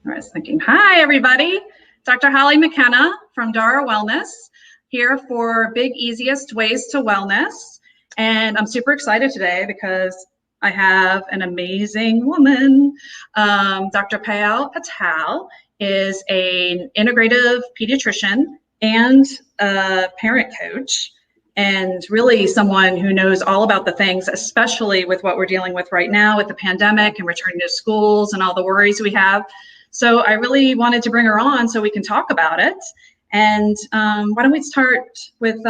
I was thinking, hi, everybody. Dr. Holly MacKenna from Dara Wellness, here for Big Easiest Ways to Wellness. And I'm super excited today because I have an amazing woman. Dr. Patel is an integrative pediatrician and a parent coach, and really someone who knows all about the things, especially with what we're dealing with right now with the pandemic and returning to schools and all the worries we have. So I really wanted to bring her on so we can talk about it. And why don't we start with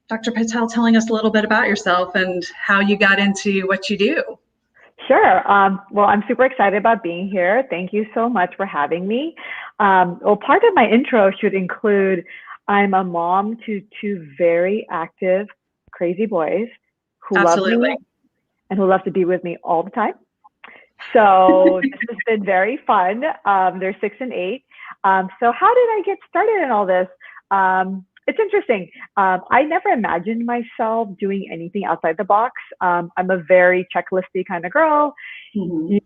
Dr. Patel telling us a little bit about yourself and how you got into what you do. Sure. Well, I'm super excited about being here. Thank you so much for having me. Well, part of my intro should include I'm a mom to two very active, crazy boys who love me and who love to be with me all the time. So this has been very fun. They're 6 and 8. So how did I get started in all this? It's interesting. I never imagined myself doing anything outside the box. I'm a very checklisty kind of girl. Mm-hmm.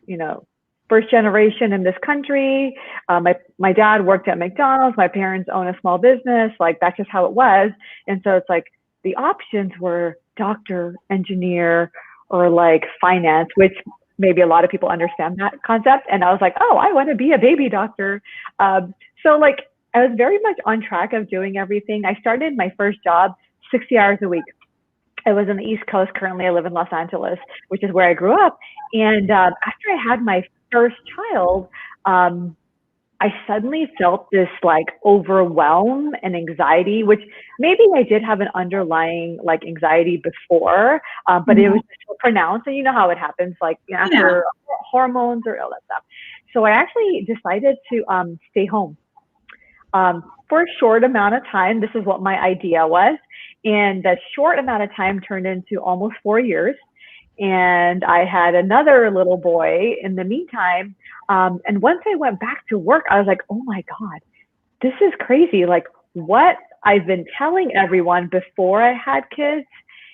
You know, first generation in this country. My dad worked at McDonald's. My parents own a small business. Like, that's just how it was. And so it's like the options were doctor, engineer, or like finance, which maybe a lot of people understand that concept. And I was like, oh, I want to be a baby doctor. So like, I was very much on track of doing everything. I started my first job 60 hours a week. I was on the East Coast. Currently, I live in Los Angeles, which is where I grew up. And after I had my first child, I suddenly felt this like overwhelm and anxiety, which maybe I did have an underlying like anxiety before, but it was so pronounced. And you know how it happens, like after hormones or all that stuff. So I actually decided to stay home for a short amount of time. This is what my idea was. And that short amount of time turned into almost 4 years. And I had another little boy in the meantime. And once I went back to work, I was like, oh my God, this is crazy. Like, what I've been telling everyone before I had kids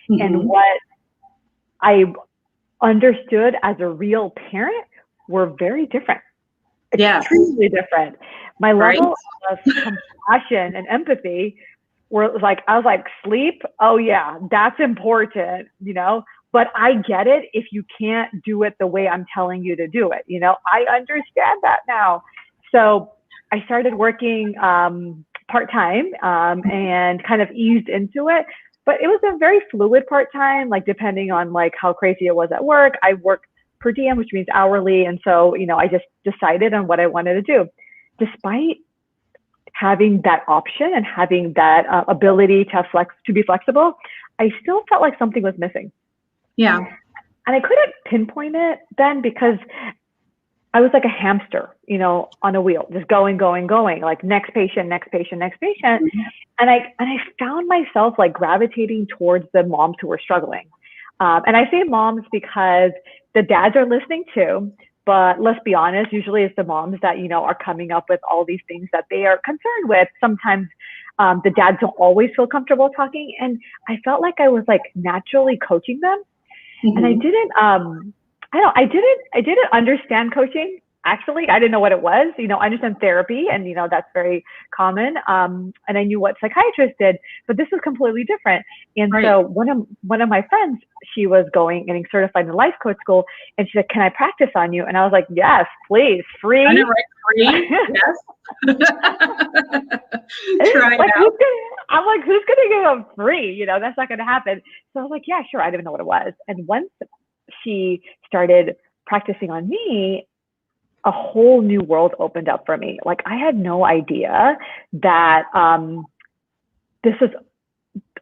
and what I understood as a real parent were very different. Extremely different. My level of compassion and empathy were like, I was like, sleep, oh yeah, that's important, you know? But I get it if you can't do it the way I'm telling you to do it. You know, I understand that now. So I started working part-time and kind of eased into it. But it was a very fluid part-time, like depending on like how crazy it was at work. I worked per diem, which means hourly. And so, you know, I just decided on what I wanted to do. Despite having that option and having that ability to be flexible, I still felt like something was missing. Yeah. And I couldn't pinpoint it then because I was like a hamster, you know, on a wheel, just going, like next patient. And I found myself like gravitating towards the moms who were struggling. And I say moms because the dads are listening too, but let's be honest, usually it's the moms that, you know, are coming up with all these things that they are concerned with. Sometimes the dads don't always feel comfortable talking. And I felt like I was like naturally coaching them. And I didn't, I didn't understand coaching. Actually, I didn't know what it was. You know, I understand therapy and, you know, that's very common. And I knew what psychiatrists did, but this was completely different. And so one of my friends, she was getting certified in life coach school, and she said, can I practice on you? And I was like, yes, please, free. I know, right? Free, yes. Try like, it out. I'm like, who's going to give them free? You know, that's not going to happen. So I was like, yeah, sure. I didn't know what it was. And once she started practicing on me, a whole new world opened up for me. Like, I had no idea that this is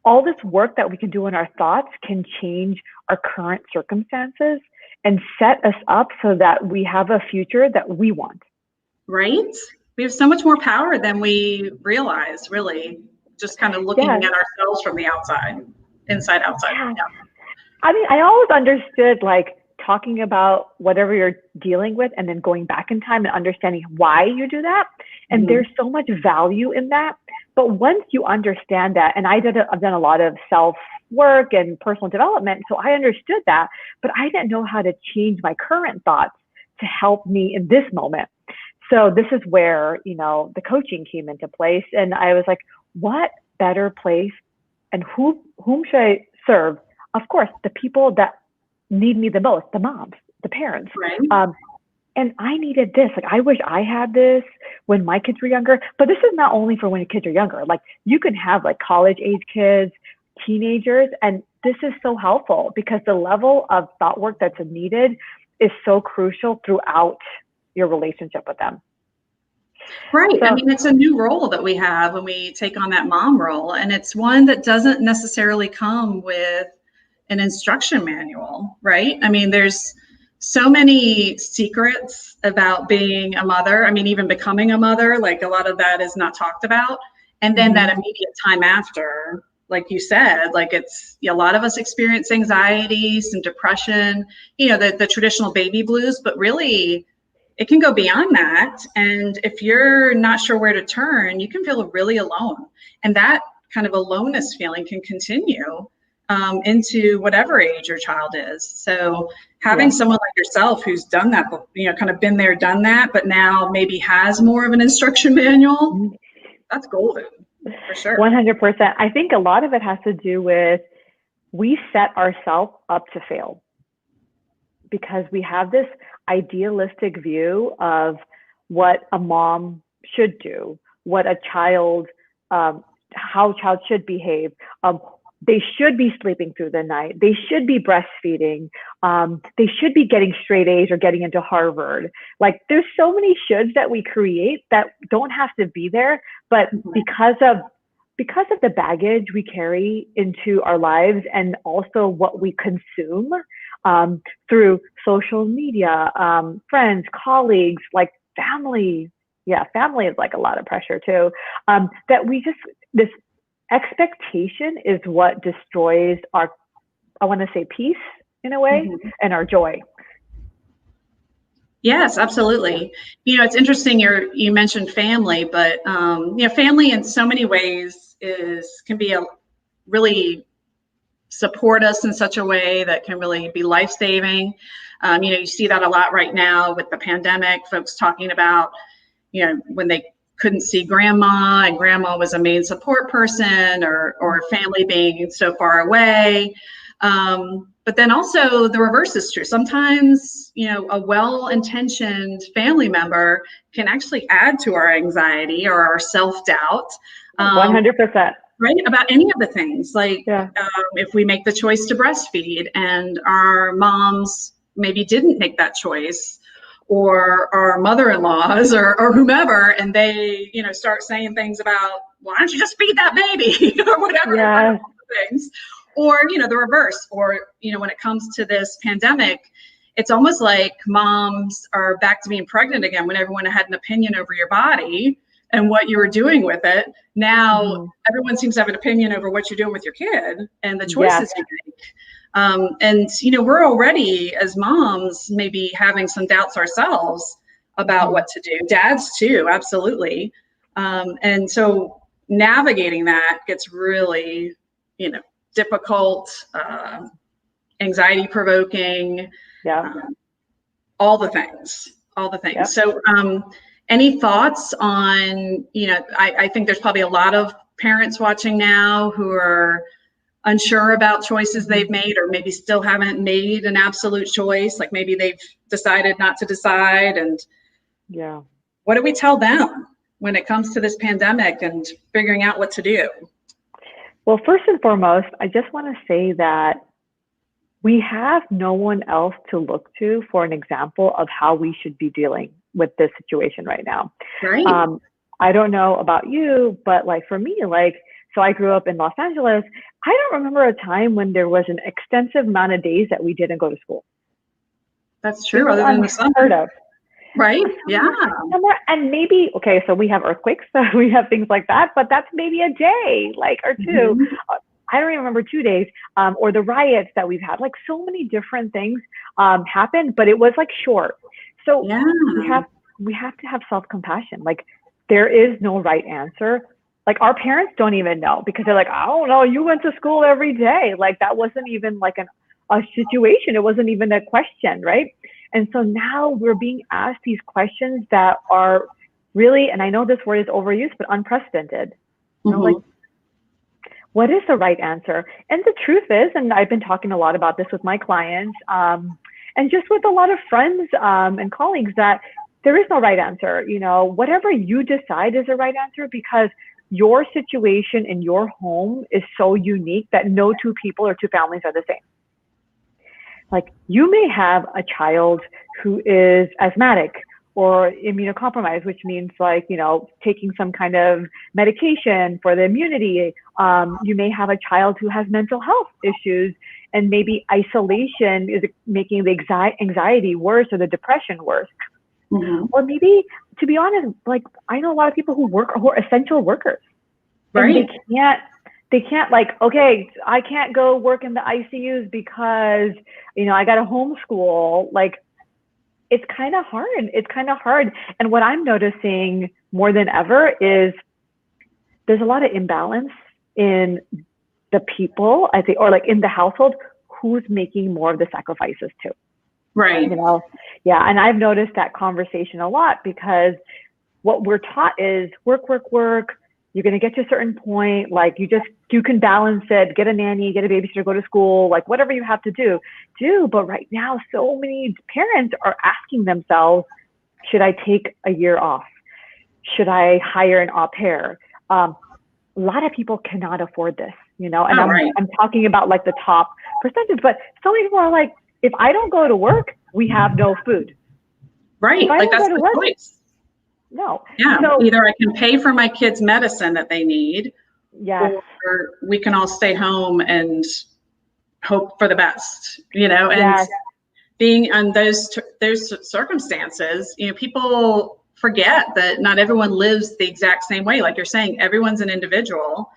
all this work that we can do in our thoughts can change our current circumstances and set us up so that we have a future that we want. Right? We have so much more power than we realize, really, just kind of looking at ourselves from the outside, inside, outside. Yeah. I mean, I always understood like talking about whatever you're dealing with and then going back in time and understanding why you do that. And there's so much value in that. But once you understand that, and I've done a lot of self work and personal development, so I understood that, but I didn't know how to change my current thoughts to help me in this moment. So this is where, the coaching came into place. And I was like, what better place and whom should I serve? Of course, the people that need me the most, the moms, the parents. Right. And I needed this. Like, I wish I had this when my kids were younger. But this is not only for when your kids are younger. Like, you can have like college age kids, teenagers, and this is so helpful because the level of thought work that's needed is so crucial throughout your relationship with them. Right. So, I mean, it's a new role that we have when we take on that mom role. And it's one that doesn't necessarily come with an instruction manual, right? I mean, there's so many secrets about being a mother. I mean, even becoming a mother, like a lot of that is not talked about. And then that immediate time after, like you said, like it's a lot of us experience anxiety, some depression, the traditional baby blues, but really it can go beyond that. And if you're not sure where to turn, you can feel really alone. And that kind of aloneness feeling can continue into whatever age your child is. So having someone like yourself who's done that, kind of been there, done that, but now maybe has more of an instruction manual, that's golden for sure. 100%. I think a lot of it has to do with we set ourselves up to fail because we have this idealistic view of what a mom should do, what a child, how a child should behave. They should be sleeping through the night. They should be breastfeeding. They should be getting straight A's or getting into Harvard. Like, there's so many shoulds that we create that don't have to be there, but because of the baggage we carry into our lives and also what we consume through social media, friends, colleagues, like family. Yeah, family is like a lot of pressure too. That this expectation is what destroys our, I want to say, peace in a way, and our joy. Yes, absolutely. It's interesting you mentioned family, but family in so many ways can be really support us in such a way that can really be life-saving. You see that a lot right now with the pandemic, folks talking about, when they couldn't see grandma and grandma was a main support person or family being so far away. But then also the reverse is true. Sometimes, a well-intentioned family member can actually add to our anxiety or our self-doubt. 100%. Right? About any of the things, like if we make the choice to breastfeed and our moms maybe didn't make that choice, or our mother-in-laws or whomever, and they, start saying things about, why don't you just feed that baby or whatever things, or, the reverse, or, when it comes to this pandemic, it's almost like moms are back to being pregnant again when everyone had an opinion over your body and what you were doing with it. Now everyone seems to have an opinion over what you're doing with your kid and the choices you make. And, we're already, as moms, maybe having some doubts ourselves about what to do. Dads too, absolutely. And so navigating that gets really, difficult, anxiety provoking, all the things. Yep. So any thoughts on, I think there's probably a lot of parents watching now who are unsure about choices they've made, or maybe still haven't made an absolute choice. Like maybe they've decided not to decide. And what do we tell them when it comes to this pandemic and figuring out what to do? Well, first and foremost, I just want to say that we have no one else to look to for an example of how we should be dealing with this situation right now. Right. I don't know about you, but like for me, so I grew up in Los Angeles. I don't remember a time when there was an extensive amount of days that we didn't go to school. That's true. Other than the summer. Right. Yeah. And maybe, okay, so we have earthquakes, so we have things like that, but that's maybe a day, or two. I don't even remember 2 days, or the riots that we've had. Like, so many different things happened, but it was like short. So we have to have self-compassion. Like, there is no right answer. Like, our parents don't even know, because they're like, I don't know, you went to school every day. Like, that wasn't even like a situation. It wasn't even a question, right? And so now we're being asked these questions that are really, and I know this word is overused, but unprecedented. You know, like, what is the right answer? And the truth is, and I've been talking a lot about this with my clients, and just with a lot of friends and colleagues, that there is no right answer. You know, whatever you decide is the right answer, because your situation in your home is so unique that no two people or two families are the same. Like, you may have a child who is asthmatic or immunocompromised, which means, like, you know, taking some kind of medication for the immunity. You may have a child who has mental health issues, and maybe isolation is making the anxiety worse or the depression worse. Or maybe, to be honest, like, I know a lot of people who are essential workers. Right. And they can't like, okay, I can't go work in the ICUs because, you know, I got to homeschool. Like, it's kind of hard. And what I'm noticing more than ever is there's a lot of imbalance in the people, I think, or like in the household, who's making more of the sacrifices too. Right. You know, yeah. And I've noticed that conversation a lot, because what we're taught is work. You're going to get to a certain point. Like, you can balance it, get a nanny, get a babysitter, go to school, like whatever you have to do. But right now, so many parents are asking themselves, should I take a year off? Should I hire an au pair? A lot of people cannot afford this, you know, and I'm talking about like the top percentage, but so many people are like, if I don't go to work, we have no food. Right. Like, that's the choice. No. Yeah. So, either I can pay for my kids' medicine that they need, or we can all stay home and hope for the best, you know, and being in those circumstances, you know, people forget that not everyone lives the exact same way. Like you're saying, everyone's an individual.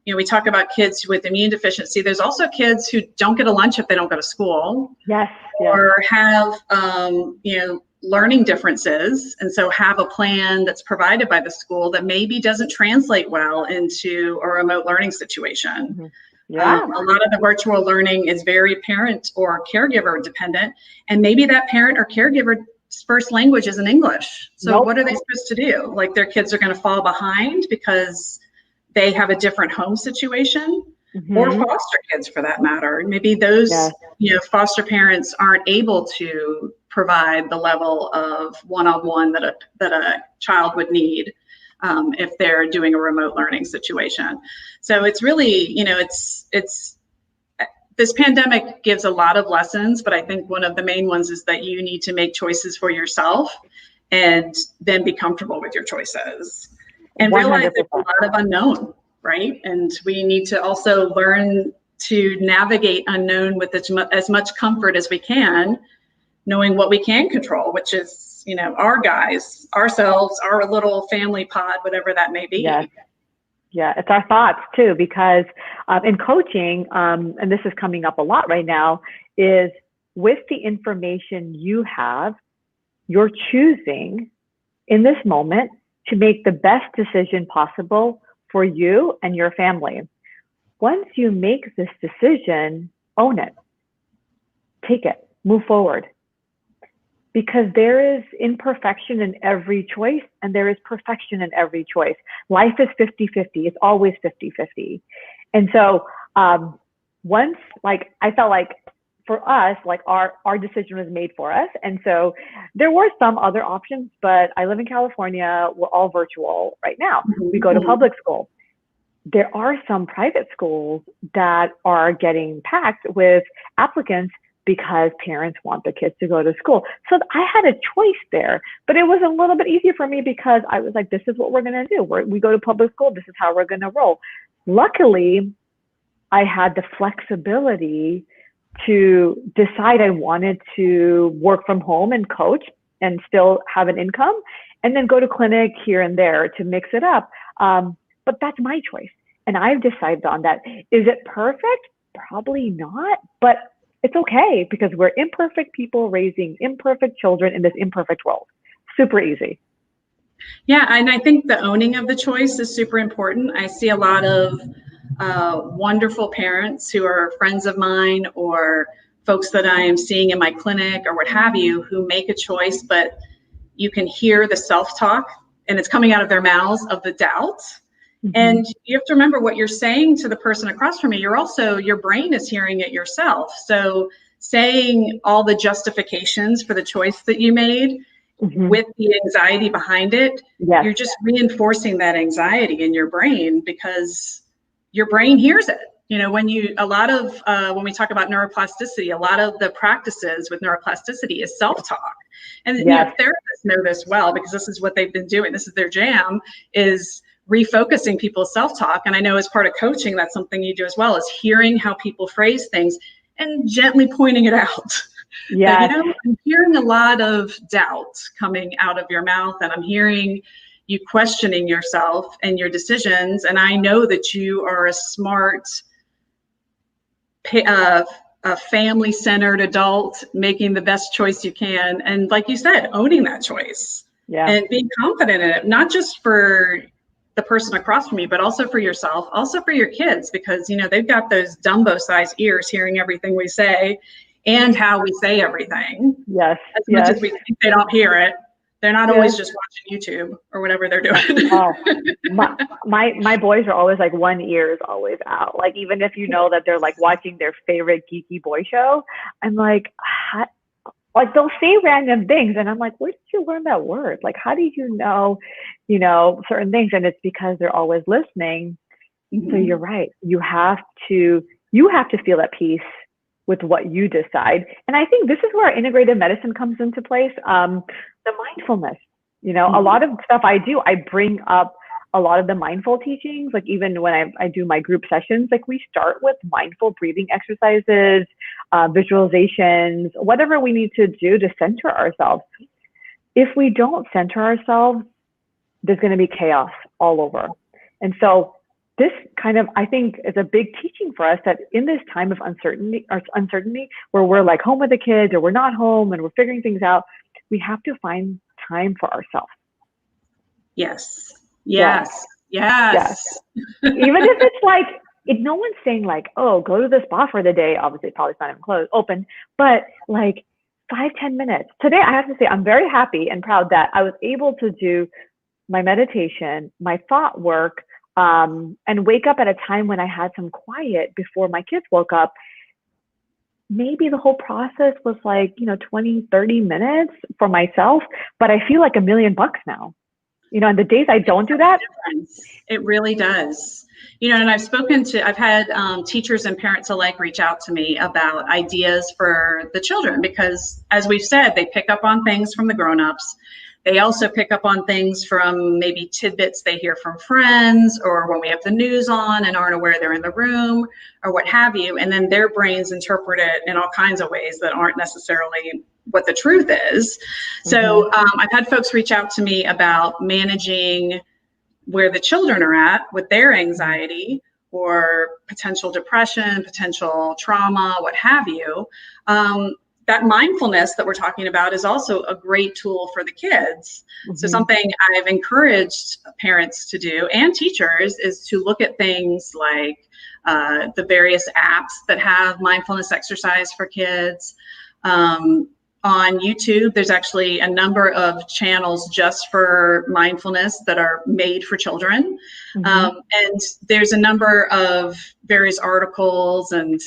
You know, we talk about kids with immune deficiency. There's also kids who don't get a lunch if they don't go to school. Or have, you know, learning differences, and so have a plan that's provided by the school that maybe doesn't translate well into a remote learning situation. A lot of the virtual learning is very parent or caregiver dependent, and maybe that parent or caregiver's first language isn't English. So what are they supposed to do? Like, their kids are going to fall behind because they have a different home situation. Or foster kids, for that matter. Maybe those, you know, foster parents aren't able to provide the level of one-on-one that a child would need if they're doing a remote learning situation. So it's really, you know, it's this pandemic gives a lot of lessons, but I think one of the main ones is that you need to make choices for yourself and then be comfortable with your choices and 100%. Realize there's a lot of unknown. Right. And we need to also learn to navigate unknown with as much comfort as we can, knowing what we can control, which is, you know, our guys, ourselves, our little family pod, whatever that may be. Yeah, it's our thoughts too, because in coaching, and this is coming up a lot right now, is with the information you have, you're choosing in this moment to make the best decision possible for you and your family. Once you make this decision, own it, take it, move forward. Because there is imperfection in every choice, and there is perfection in every choice. Life is 50-50. It's always 50-50. And so once, like, I felt like for us, like our decision was made for us. And so there were some other options, but I live in California. We're all virtual right now. We go to public school. There are some private schools that are getting packed with applicants because parents want the kids to go to school. So I had a choice there, but it was a little bit easier for me because I was like, this is what we're going to do. We go to public school. This is how we're going to roll. Luckily, I had the flexibility to decide I wanted to work from home and coach and still have an income, and then go to clinic here and there to mix it up. But that's my choice. And I've decided on that. Is it perfect? Probably not, but it's okay, because we're imperfect people raising imperfect children in this imperfect world. Super easy. Yeah, and I think the owning of the choice is super important. I see a lot of wonderful parents who are friends of mine or folks that I am seeing in my clinic or what have you, who make a choice, but you can hear the self-talk and it's coming out of their mouths of the doubt. And you have to remember what you're saying to the person across from you. Your brain is hearing it yourself. So saying all the justifications for the choice that you made with the anxiety behind it, you're just reinforcing that anxiety in your brain because your brain hears it. You know, when we talk about neuroplasticity, a lot of the practices with neuroplasticity is self-talk. And you know, therapists know this well because this is what they've been doing. This is their jam, is refocusing people's self-talk. And I know as part of coaching, that's something you do as well, is hearing how people phrase things and gently pointing it out. Yeah. You know, I'm hearing a lot of doubt coming out of your mouth, and I'm hearing you questioning yourself and your decisions. And I know that you are a smart, a family-centered adult making the best choice you can. And like you said, owning that choice and being confident in it, not just for the person across from you, but also for yourself, also for your kids, because, you know, they've got those Dumbo-sized ears hearing everything we say and how we say everything. As much as we think they don't hear it, they're not always just watching YouTube or whatever they're doing. Oh, my boys are always like, one ear is always out. Like, even if you know that they're like watching their favorite geeky boy show, I'm like they'll say random things and I'm like, where did you learn that word? Like, how do you know, certain things? And it's because they're always listening. So you're right. You have to feel at peace with what you decide. And I think this is where integrative medicine comes into place. The mindfulness, a lot of stuff I do, I bring up a lot of the mindful teachings. Like, even when I do my group sessions, like, we start with mindful breathing exercises, visualizations, whatever we need to do to center ourselves. If we don't center ourselves, there's going to be chaos all over. And so this kind of, I think, is a big teaching for us, that in this time of uncertainty where we're like home with the kids or we're not home and we're figuring things out, we have to find time for ourselves. Yes. Even if it's like, if no one's saying like, oh, go to the spa for the day, obviously probably not even open, but like 5-10 minutes. Today, I have to say, I'm very happy and proud that I was able to do my meditation, my thought work, and wake up at a time when I had some quiet before my kids woke up. Maybe the whole process was like, 20, 30 minutes for myself, but I feel like $1 million now. And the days I don't do that, it really does. And I've had teachers and parents alike reach out to me about ideas for the children, because as we've said, they pick up on things from the grownups. They also pick up on things from maybe tidbits they hear from friends, or when we have the news on and aren't aware they're in the room, or what have you. And then their brains interpret it in all kinds of ways that aren't necessarily what the truth is. So I've had folks reach out to me about managing where the children are at with their anxiety or potential depression, potential trauma, what have you. That mindfulness that we're talking about is also a great tool for the kids. So something I've encouraged parents to do, and teachers, is to look at things like the various apps that have mindfulness exercise for kids. On YouTube, there's actually a number of channels just for mindfulness that are made for children. And there's a number of various articles and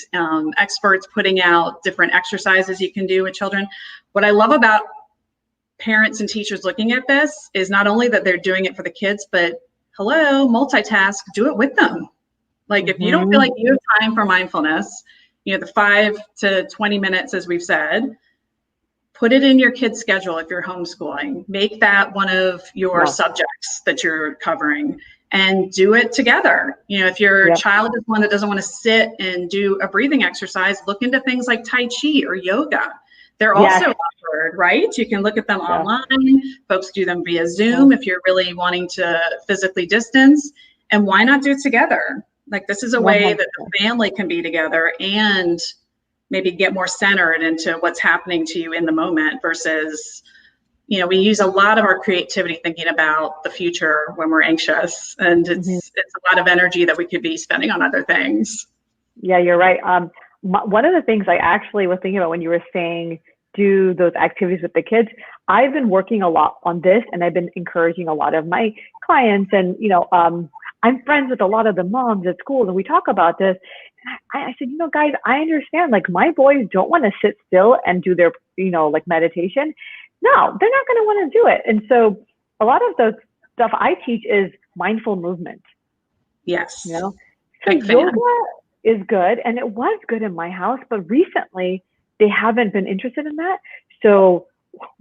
experts putting out different exercises you can do with children. What I love about parents and teachers looking at this is not only that they're doing it for the kids, but multitask, do it with them. Like, if you don't feel like you have time for mindfulness, the 5 to 20 minutes, as we've said, put it in your kid's schedule. If you're homeschooling, make that one of your subjects that you're covering and do it together. If your child is one that doesn't want to sit and do a breathing exercise, look into things like Tai Chi or yoga. They're also offered, right? You can look at them online. Folks do them via Zoom if you're really wanting to physically distance. And why not do it together? Like, this is a way that the family can be together and maybe get more centered into what's happening to you in the moment versus, we use a lot of our creativity thinking about the future when we're anxious, and it's a lot of energy that we could be spending on other things. Yeah, you're right. one of the things I actually was thinking about when you were saying do those activities with the kids, I've been working a lot on this, and I've been encouraging a lot of my clients, and I'm friends with a lot of the moms at school, and we talk about this. And I said, guys, I understand. Like, my boys don't want to sit still and do their, like, meditation. No, they're not going to want to do it. And so a lot of the stuff I teach is mindful movement. Yes. So Big yoga fan. is good, and it was good in my house, but recently they haven't been interested in that. So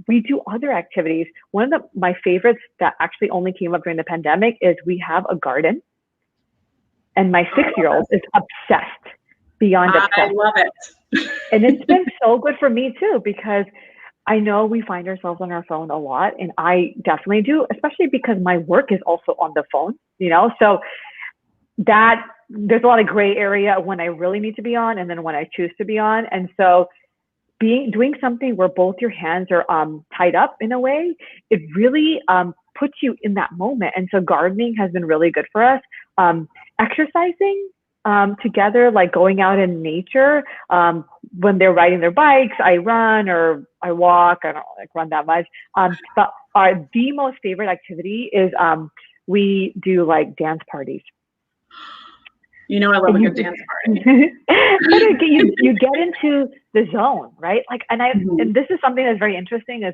we do other activities. One of my favorites that actually only came up during the pandemic is we have a garden, and my 6-year-old is obsessed, beyond obsessed. I love it. And it's been so good for me too, because I know we find ourselves on our phone a lot, and I definitely do, especially because my work is also on the phone, so that there's a lot of gray area when I really need to be on, and then when I choose to be on. And so doing something where both your hands are tied up in a way, it really puts you in that moment. And so gardening has been really good for us. Exercising together, like going out in nature. When they're riding their bikes, I run or I walk. I don't like run that much. But the most favorite activity is we do like dance parties. I love a good dance party. But you get into the zone, right? Like, and this is something that's very interesting, is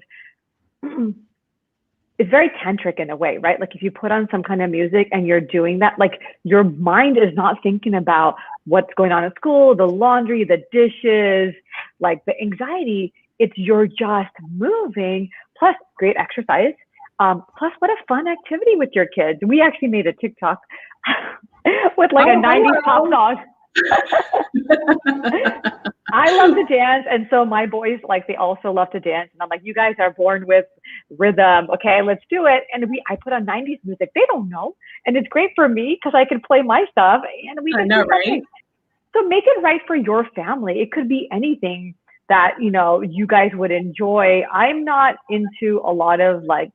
it's very tantric in a way, right? Like, if you put on some kind of music and you're doing that, like, your mind is not thinking about what's going on at school, the laundry, the dishes, like the anxiety. You're just moving, plus great exercise. Plus, what a fun activity with your kids. We actually made a TikTok with like a 90s pop song. I love to dance, and so my boys, like, they also love to dance, and I'm like, you guys are born with rhythm. Okay, let's do it. And I put on 90s music. They don't know, and it's great for me because I can play my stuff, and we can do something. So make it right for your family. It could be anything that you guys would enjoy. I'm not into a lot of, like,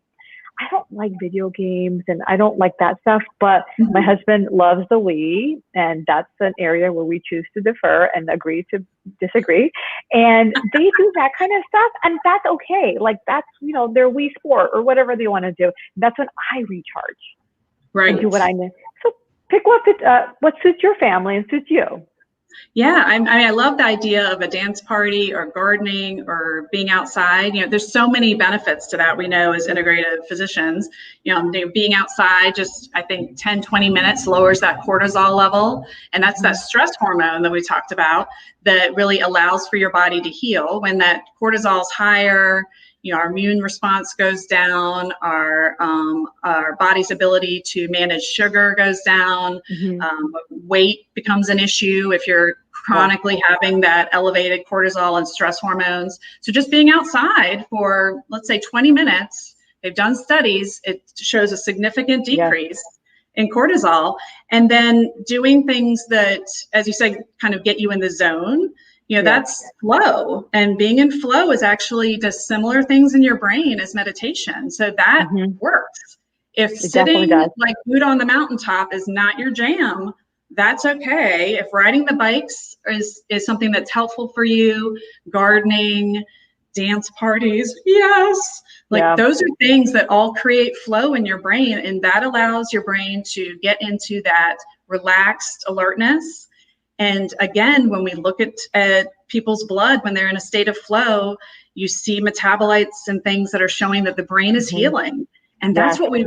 I don't like video games and I don't like that stuff, but my husband loves the Wii, and that's an area where we choose to defer and agree to disagree. And they do that kind of stuff, and that's okay. Like, that's, their Wii Sport or whatever they want to do. That's when I recharge. Right. And do what I need. So pick what suits your family and suits you. Yeah, I love the idea of a dance party or gardening or being outside. There's so many benefits to that. We know as integrative physicians, being outside just, I think 10, 20 minutes lowers that cortisol level. And that's that stress hormone that we talked about that really allows for your body to heal. When that cortisol is higher, our immune response goes down, our body's ability to manage sugar goes down, weight becomes an issue if you're chronically having that elevated cortisol and stress hormones. So just being outside for, let's say, 20 minutes, they've done studies, it shows a significant decrease in cortisol. And then doing things that, as you said, kind of get you in the zone. That's flow, and being in flow is actually does similar things in your brain as meditation. So that works. If sitting like Buddha on the mountaintop is not your jam, that's okay. If riding the bikes is something that's helpful for you, gardening, dance parties, yes. Those are things that all create flow in your brain, and that allows your brain to get into that relaxed alertness. And again, when we look at people's blood, when they're in a state of flow, you see metabolites and things that are showing that the brain is healing. And that's what we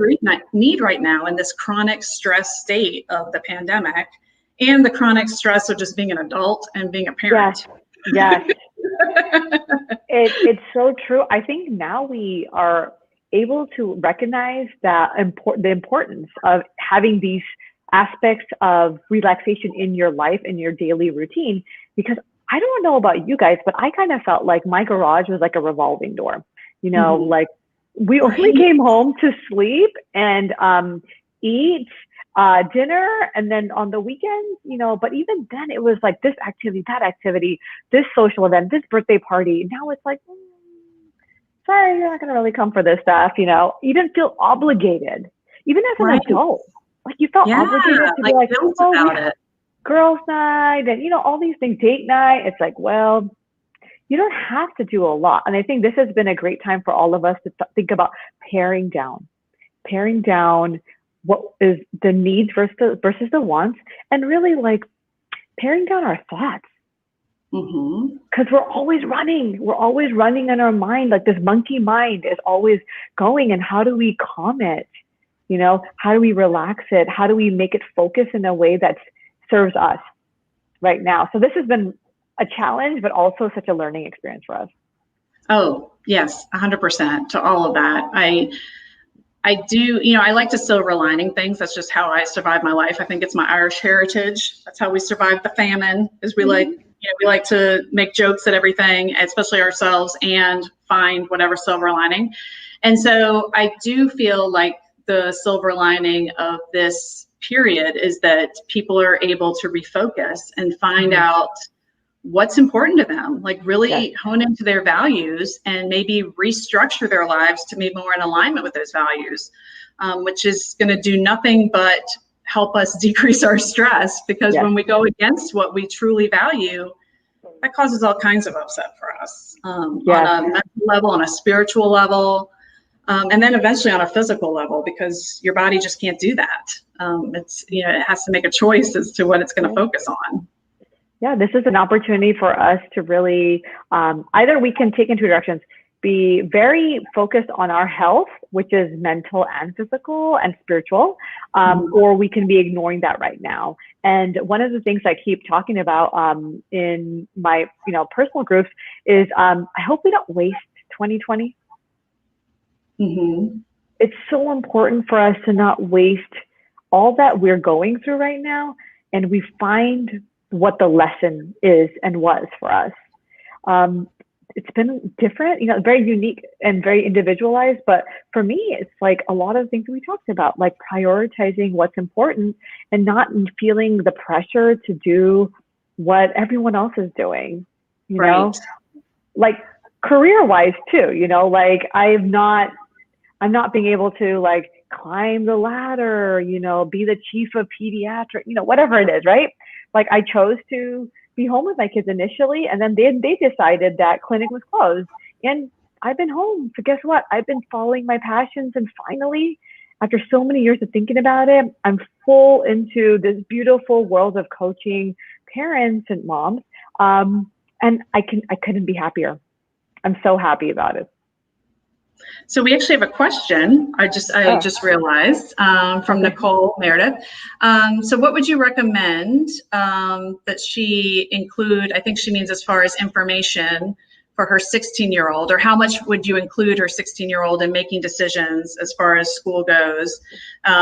need right now in this chronic stress state of the pandemic and the chronic stress of just being an adult and being a parent. Yes. It's so true. I think now we are able to recognize the importance of having these aspects of relaxation in your life, in your daily routine, because I don't know about you guys, but I kind of felt like my garage was like a revolving door, like we only came home to sleep and eat dinner, and then on the weekends, but even then it was like this activity, that activity, this social event, this birthday party. Now it's like, sorry, you're not going to really come for this stuff. You didn't feel obligated, even as an adult. Like, you felt obligated to be like, about it. girls' night and, all these things, date night. It's like, well, you don't have to do a lot. And I think this has been a great time for all of us to think about paring down what is the needs versus the wants, and really like paring down our thoughts. Because we're always running in our mind. Like this monkey mind is always going. And how do we calm it? How do we relax it? How do we make it focus in a way that serves us right now? So this has been a challenge, but also such a learning experience for us. Oh, yes, 100% to all of that. I do, I like to silver lining things. That's just how I survive my life. I think it's my Irish heritage. That's how we survived the famine, is we like to make jokes at everything, especially ourselves, and find whatever silver lining. And so I do feel like the silver lining of this period is that people are able to refocus and find out what's important to them, like really hone into their values and maybe restructure their lives to be more in alignment with those values, which is going to do nothing but help us decrease our stress, because when we go against what we truly value, that causes all kinds of upset for us on a mental level, on a spiritual level, and then eventually on a physical level, because your body just can't do that. It has to make a choice as to what it's going to focus on. Yeah, this is an opportunity for us to really, either we can take in two directions, be very focused on our health, which is mental and physical and spiritual, or we can be ignoring that right now. And one of the things I keep talking about in my personal groups is I hope we don't waste 2020. It's so important for us to not waste all that we're going through right now, and we find what the lesson is and was for us. It's been different, very unique and very individualized. But for me, it's like a lot of things we talked about, like prioritizing what's important and not feeling the pressure to do what everyone else is doing, you know, like career-wise too, like I'm not being able to like climb the ladder, be the chief of pediatric, whatever it is, right? Like I chose to be home with my kids initially, and then they decided that clinic was closed, and I've been home. So guess what? I've been following my passions, and finally, after so many years of thinking about it, I'm full into this beautiful world of coaching parents and moms, and I couldn't be happier. I'm so happy about it. So we actually have a question. I just realized from Nicole Meredith. So what would you recommend that she include? I think she means as far as information for her 16-year-old, or how much would you include her 16-year-old in making decisions as far as school goes?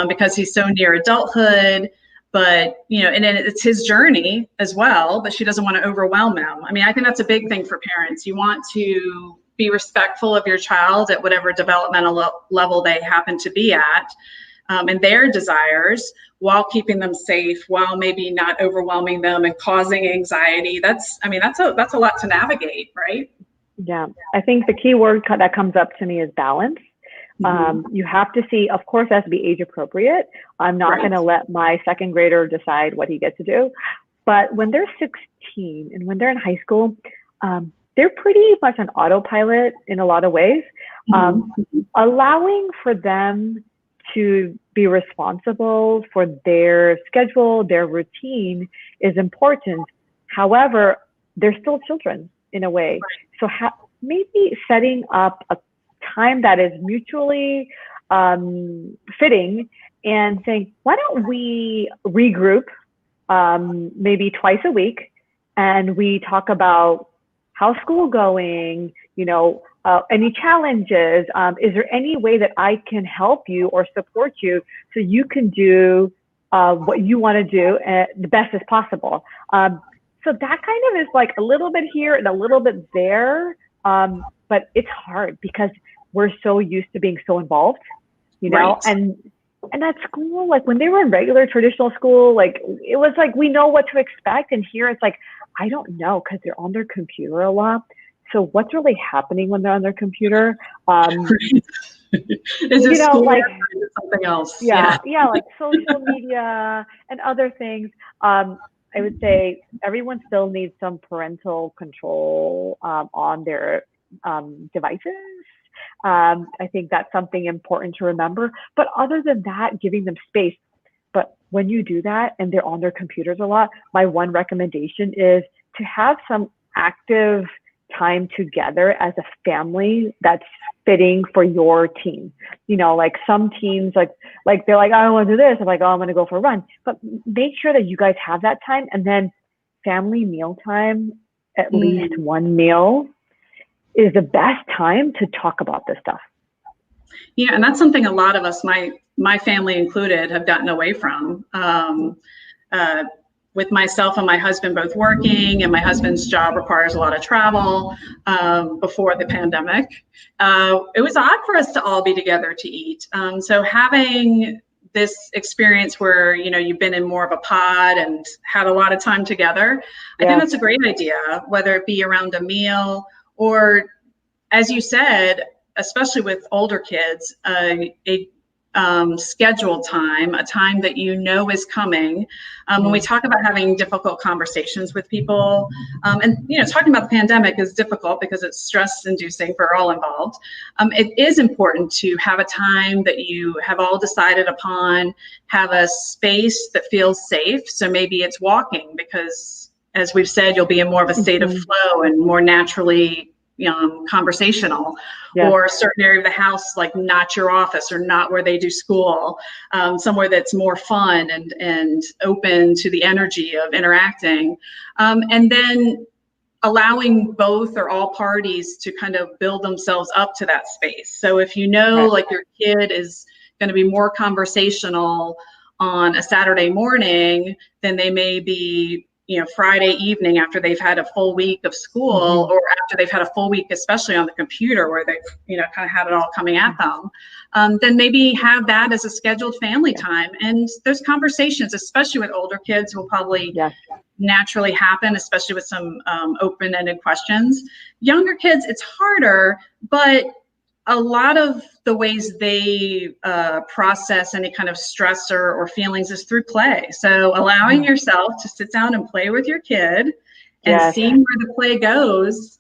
Because he's so near adulthood, but and it's his journey as well, but she doesn't want to overwhelm him. I mean, I think that's a big thing for parents. You want to be respectful of your child at whatever developmental level they happen to be at, and their desires, while keeping them safe, while maybe not overwhelming them and causing anxiety. That's a lot to navigate, right? Yeah, I think the key word that comes up to me is balance. You have to see, of course, it has to be age appropriate. I'm not going to let my second grader decide what he gets to do. But when they're 16 and when they're in high school, they're pretty much on autopilot in a lot of ways. Allowing for them to be responsible for their schedule, their routine is important. However, they're still children in a way. So maybe setting up a time that is mutually fitting and saying, why don't we regroup maybe twice a week, and we talk about how's school going, any challenges, is there any way that I can help you or support you so you can do what you want to do the best as possible. So that kind of is like a little bit here and a little bit there, but it's hard because we're so used to being so involved, and at school, like when they were in regular traditional school, like it was like we know what to expect, and here it's like I don't know, because they're on their computer a lot. So what's really happening when they're on their computer? Is it school like something else? Yeah, like social media and other things. I would say everyone still needs some parental control on their devices. I think that's something important to remember. But other than that, giving them space. But when you do that and they're on their computers a lot, my one recommendation is to have some active time together as a family that's fitting for your teen. You know, like some teens, like they're like, I don't want to do this. I'm like, oh, I'm going to go for a run. But make sure that you guys have that time, and then family meal time, at least one meal, is the best time to talk about this stuff. Yeah, and that's something a lot of us, my family included, have gotten away from. With myself and my husband both working, and my husband's job requires a lot of travel before the pandemic. It was odd for us to all be together to eat. So having this experience where, you know, you've been in more of a pod and had a lot of time together, I think that's a great idea, whether it be around a meal or, as you said, especially with older kids, a scheduled time, a time that you know is coming. When we talk about having difficult conversations with people, and you know, talking about the pandemic is difficult because it's stress-inducing for all involved. It is important to have a time that you have all decided upon, have a space that feels safe. So maybe it's walking, because as we've said, you'll be in more of a state of flow and more naturally conversational, or a certain area of the house, like not your office or not where they do school, somewhere that's more fun and open to the energy of interacting. And then allowing both or all parties to kind of build themselves up to that space. So if you know, like your kid is going to be more conversational on a Saturday morning than they may be, you know, Friday evening after they've had a full week of school, or after they've had a full week, especially on the computer where they've, you know, kind of had it all coming at them, then maybe have that as a scheduled family time. And those conversations, especially with older kids, will probably naturally happen, especially with some open-ended questions. Younger kids, it's harder, but a lot of the ways they process any kind of stressor or feelings is through play. So allowing yourself to sit down and play with your kid and seeing where the play goes,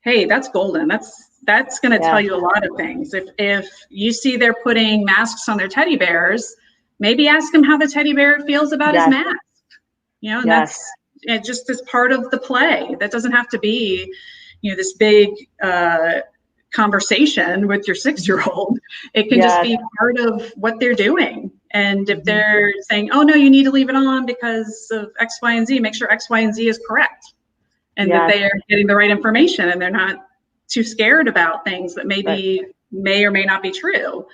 hey, that's golden. That's going to tell you a lot of things. If you see they're putting masks on their teddy bears, maybe ask them how the teddy bear feels about his mask. You know, and that's just as part of the play. That doesn't have to be, you know, this big conversation with your 6-year-old. It can just be part of what they're doing. And if they're saying, oh no, you need to leave it on because of X, Y, and Z, make sure X, Y, and Z is correct. And that they are getting the right information and they're not too scared about things that maybe may or may not be true.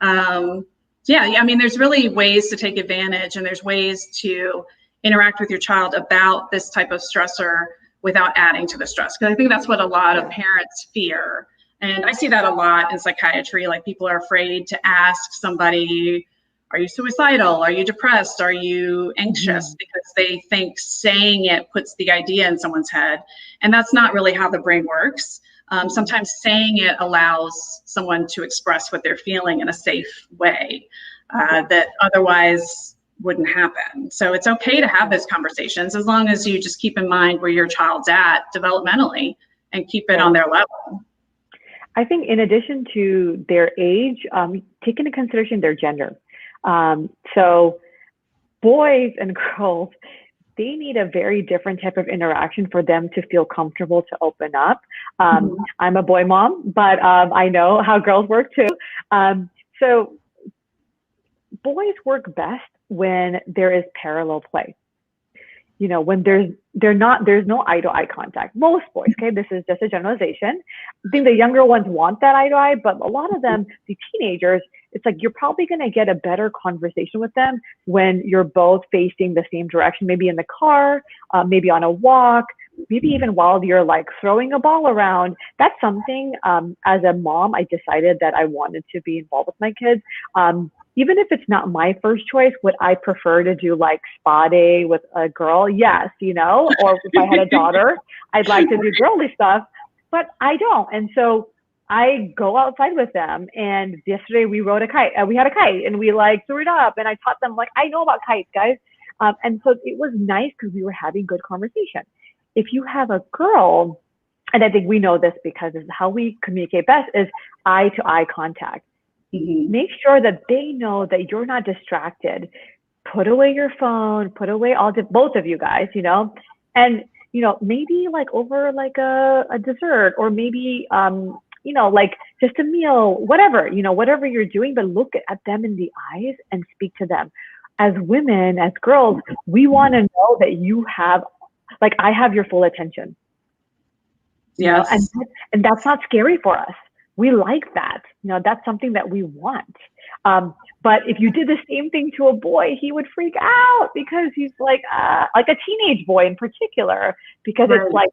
I mean, there's really ways to take advantage, and there's ways to interact with your child about this type of stressor without adding to the stress. Because I think that's what a lot of parents fear. And I see that a lot in psychiatry. Like, people are afraid to ask somebody, are you suicidal? Are you depressed? Are you anxious? Because they think saying it puts the idea in someone's head. And that's not really how the brain works. Sometimes saying it allows someone to express what they're feeling in a safe way that otherwise wouldn't happen. So it's okay to have those conversations, as long as you just keep in mind where your child's at developmentally and keep it on their level. I think in addition to their age, take into consideration their gender. So boys and girls, they need a very different type of interaction for them to feel comfortable to open up. I'm a boy mom, but I know how girls work too. So boys work best when there is parallel play. You know, when there's no eye to eye contact. Most boys, okay, this is just a generalization. I think the younger ones want that eye to eye, but a lot of them, the teenagers, it's like you're probably going to get a better conversation with them when you're both facing the same direction, maybe in the car, maybe on a walk, maybe even while you're like throwing a ball around. That's something, as a mom, I decided that I wanted to be involved with my kids. Even if it's not my first choice, would I prefer to do like spa day with a girl? Yes, you know, or if I had a daughter, I'd like to do girly stuff, but I don't. And so I go outside with them. And yesterday we rode a kite. We had a kite and we like threw it up, and I taught them, like, I know about kites, guys. And so it was nice because we were having good conversation. If you have a girl, and I think we know this because it's how we communicate best, is eye to eye contact. Make sure that they know that you're not distracted. Put away your phone, put away both of you guys, you know, and, you know, maybe like over like a dessert, or maybe, you know, like just a meal, whatever, you know, whatever you're doing, but look at them in the eyes and speak to them. As women, as girls, we want to know that you have, like, I have your full attention. Yes. You know? And that's not scary for us. We like that. You know, that's something that we want. But if you did the same thing to a boy, he would freak out because he's like a teenage boy in particular, because right. it's like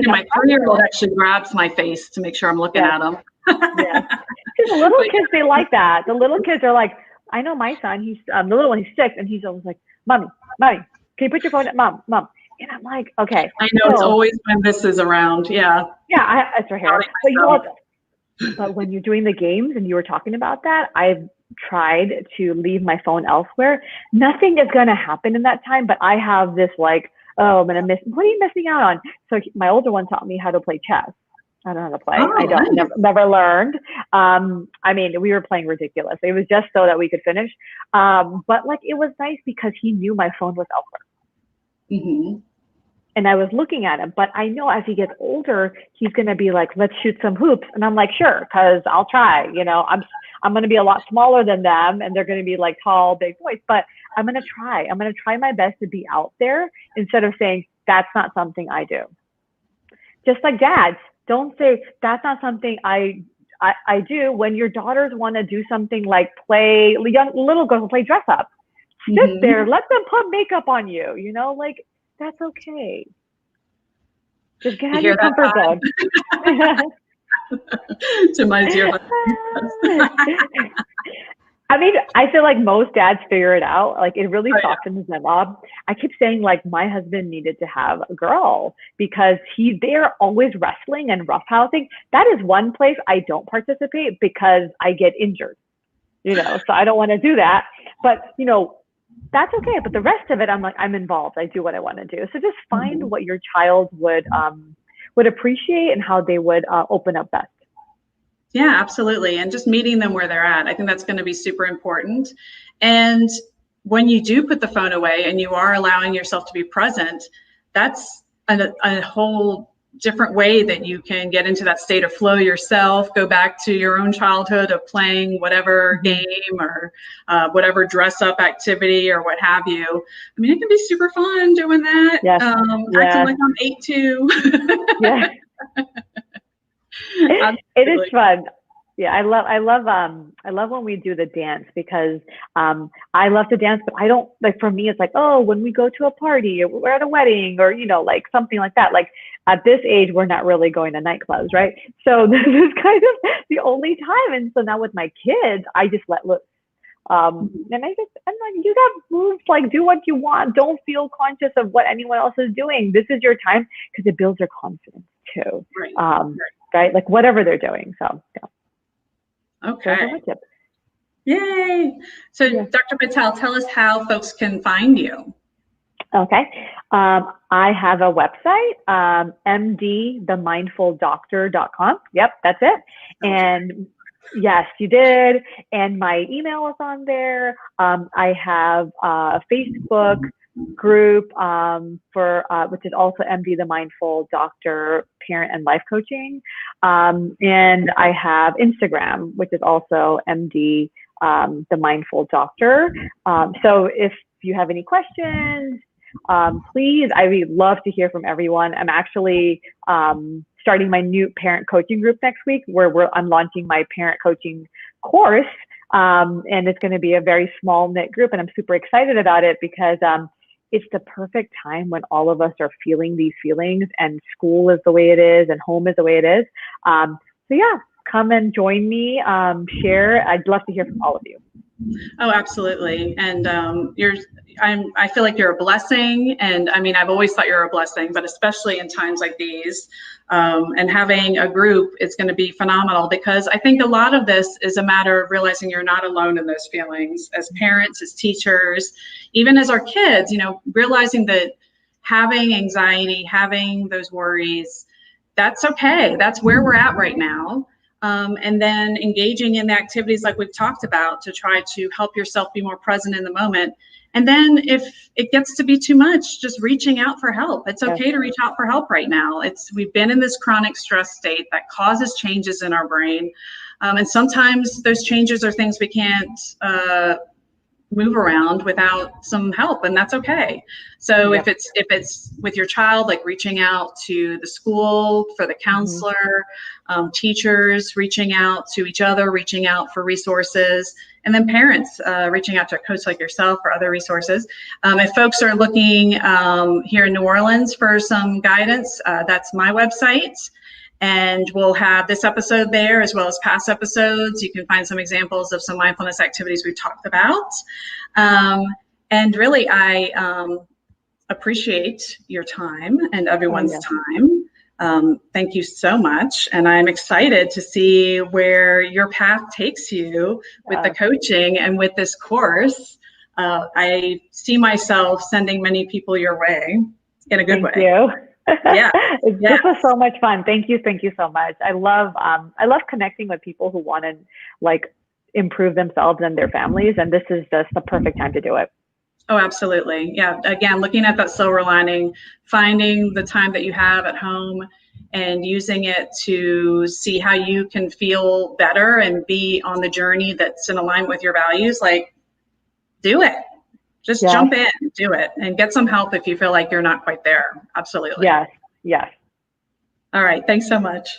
my 3-year-old actually grabs my face to make sure I'm looking at him. Yeah, because the little kids, they like that. The little kids are like, I know my son. He's the little one. He's 6, and he's always like, "Mommy, can you put your phone at Mom?" And I'm like, okay. I know, it's always when this is around. Yeah. Yeah, it's right here. But you know what? But when you're doing the games and you were talking about that, I've tried to leave my phone elsewhere. Nothing is going to happen in that time, but I have this like, oh, I'm going to miss, what are you missing out on? So my older one taught me how to play chess. I don't know how to play. Never learned. I mean, we were playing ridiculous. It was just so that we could finish. But like, it was nice because he knew my phone was elsewhere. And I was looking at him, but I know as he gets older, he's going to be like, let's shoot some hoops. And I'm like, sure, because I'll try. You know, I'm going to be a lot smaller than them, and they're going to be like tall, big boys, but I'm going to try. I'm going to try my best to be out there instead of saying, that's not something I do. Just like dads, don't say, that's not something I do. When your daughters want to do something like play, little girls play dress up, sit there, let them put makeup on you, you know, like, that's okay. Just get out of your comfort zone. To my dear I mean, I feel like most dads figure it out. Like, it really softens them up. I keep saying, like, my husband needed to have a girl because they're always wrestling and roughhousing. That is one place I don't participate because I get injured, you know, so I don't want to do that. But, you know, that's okay. But the rest of it, I'm like, I'm involved. I do what I want to do. So just find what your child would appreciate and how they would open up best. Yeah, absolutely. And just meeting them where they're at. I think that's going to be super important. And when you do put the phone away and you are allowing yourself to be present, that's a whole different way that you can get into that state of flow yourself, go back to your own childhood of playing whatever game or whatever dress up activity or what have you. I mean, it can be super fun doing that. Yes. Acting like I'm 8 too. Yeah. It is fun. Yeah, I love when we do the dance because I love to dance, but I don't, like, for me, it's like, oh, when we go to a party or we're at a wedding or, you know, like something like that. Like, at this age, we're not really going to nightclubs, right? So this is kind of the only time. And so now with my kids, I just let loose. And I'm like, you got moves, like, do what you want. Don't feel conscious of what anyone else is doing. This is your time, because it builds your confidence too. Right? Like, whatever they're doing. So, yeah. Okay. Yay. So, Dr. Patel, tell us how folks can find you. Okay. I have a website, mdthemindfuldoctor.com. Yep, that's it. And yes, you did. And my email is on there. I have a Facebook group which is also MD the Mindful Doctor Parent and Life Coaching. And I have Instagram, which is also MD the Mindful Doctor. So if you have any questions, please, I would love to hear from everyone. I'm actually starting my new parent coaching group next week, where I'm launching my parent coaching course. And it's going to be a very small knit group, and I'm super excited about it because it's the perfect time when all of us are feeling these feelings, and school is the way it is and home is the way it is. So yeah, come and join me, share. I'd love to hear from all of you. Oh, absolutely. And I feel like you're a blessing. And I mean, I've always thought you're a blessing, but especially in times like these, and having a group is going to be phenomenal, because I think a lot of this is a matter of realizing you're not alone in those feelings as parents, as teachers, even as our kids, realizing that having anxiety, having those worries, that's okay. That's where we're at right now. And then engaging in the activities like we've talked about to try to help yourself be more present in the moment. And then if it gets to be too much, just reaching out for help. It's okay to reach out for help right now. We've been in this chronic stress state that causes changes in our brain. And sometimes those changes are things we can't move around without some help, and that's okay. So if it's with your child, like reaching out to the school for the counselor, teachers reaching out to each other, reaching out for resources, and then parents reaching out to a coach like yourself for other resources. If folks are looking here in New Orleans for some guidance, that's my website. And we'll have this episode there as well as past episodes. You can find some examples of some mindfulness activities we've talked about. And really, I appreciate your time and everyone's time. Thank you so much. And I'm excited to see where your path takes you with the coaching and with this course. I see myself sending many people your way in a good way. Thank you. Yeah. This was so much fun. Thank you so much. I love connecting with people who want to improve themselves and their families, and this is just the perfect time to do it. Oh, absolutely. Yeah. Again, looking at that silver lining, finding the time that you have at home and using it to see how you can feel better and be on the journey that's in alignment with your values. Do it. Just jump in, do it, and get some help if you feel like you're not quite there. Absolutely. Yes. All right. Thanks so much.